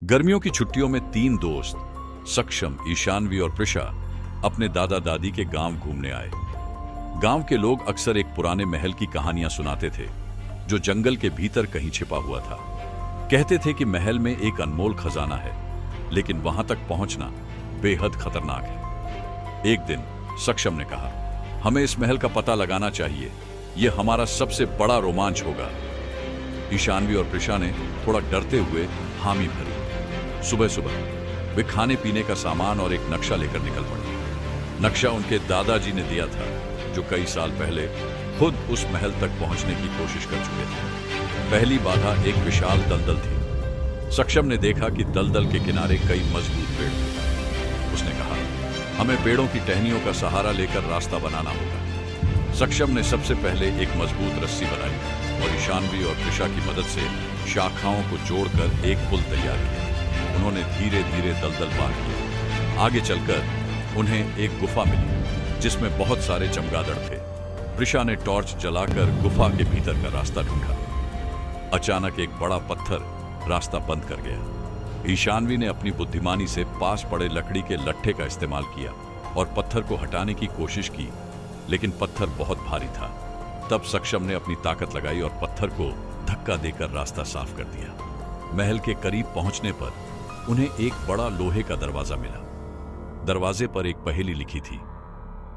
गर्मियों की छुट्टियों में तीन दोस्त सक्षम, ईशानवी और प्रिशा अपने दादा दादी के गांव घूमने आए। गांव के लोग अक्सर एक पुराने महल की कहानियां सुनाते थे जो जंगल के भीतर कहीं छिपा हुआ था। कहते थे कि महल में एक अनमोल खजाना है, लेकिन वहां तक पहुंचना बेहद खतरनाक है। एक दिन सक्षम ने कहा, हमें इस महल का पता लगाना चाहिए, यह हमारा सबसे बड़ा रोमांच होगा। ईशानवी और प्रिशा ने थोड़ा डरते हुए हामी भरी। सुबह सुबह वे खाने पीने का सामान और एक नक्शा लेकर निकल पड़े। नक्शा उनके दादाजी ने दिया था, जो कई साल पहले खुद उस महल तक पहुंचने की कोशिश कर चुके थे। पहली बाधा एक विशाल दलदल थी। सक्षम ने देखा कि दलदल के किनारे कई मजबूत पेड़ थे। उसने कहा, हमें पेड़ों की टहनियों का सहारा लेकर रास्ता बनाना होगा। सक्षम ने सबसे पहले एक मजबूत रस्सी बनाई और ईशानवी और प्रिशा की मदद से शाखाओं को जोड़कर एक पुल तैयार किया। उन्होंने धीरे धीरे दलदल पार किया। आगे चलकर उन्हें एक गुफा मिली जिसमें बहुत सारे चमगादड़ थे। प्रिशा ने टॉर्च जलाकर गुफा के भीतर का रास्ता ढूंढा। अचानक एक बड़ा पत्थर रास्ता बंद कर गया। ईशानवी ने अपनी बुद्धिमानी से पास पड़े लकड़ी के लट्ठे का इस्तेमाल किया और पत्थर को हटाने की कोशिश की, लेकिन पत्थर बहुत भारी था। तब सक्षम ने अपनी ताकत लगाई और पत्थर को धक्का देकर रास्ता साफ कर दिया। महल के करीब पहुंचने पर उन्हें एक बड़ा लोहे का दरवाजा मिला। दरवाजे पर एक पहेली लिखी थी,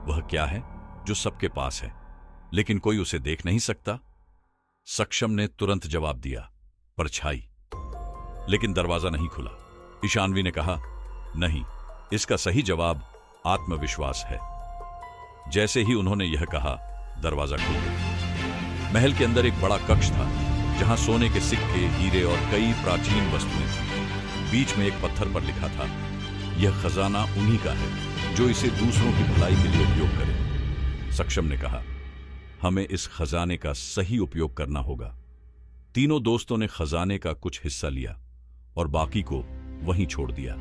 वह क्या है जो सबके पास है लेकिन कोई उसे देख नहीं सकता? सक्षम ने तुरंत जवाब दिया, परछाई। लेकिन दरवाजा नहीं खुला। ईशानवी ने कहा, नहीं, इसका सही जवाब आत्मविश्वास है। जैसे ही उन्होंने यह कहा, दरवाजा खुल गया। महल के अंदर एक बड़ा कक्ष था जहां सोने के सिक्के, हीरे और कई प्राचीन वस्तुएं थी। बीच में एक पत्थर पर लिखा था, यह खजाना उन्हीं का है जो इसे दूसरों की भलाई के लिए उपयोग करे। सक्षम ने कहा, हमें इस खजाने का सही उपयोग करना होगा। तीनों दोस्तों ने खजाने का कुछ हिस्सा लिया और बाकी को वहीं छोड़ दिया।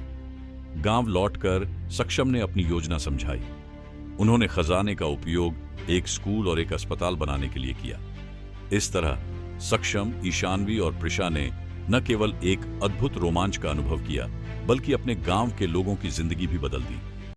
गांव लौटकर सक्षम ने अपनी योजना समझाई। उन्होंने खजाने का उपयोग एक स्कूल और एक अस्पताल बनाने के लिए किया। इस तरह सक्षम, ईशानवी और प्रिशा ने न केवल एक अद्भुत रोमांच का अनुभव किया, बल्कि अपने गांव के लोगों की जिंदगी भी बदल दी।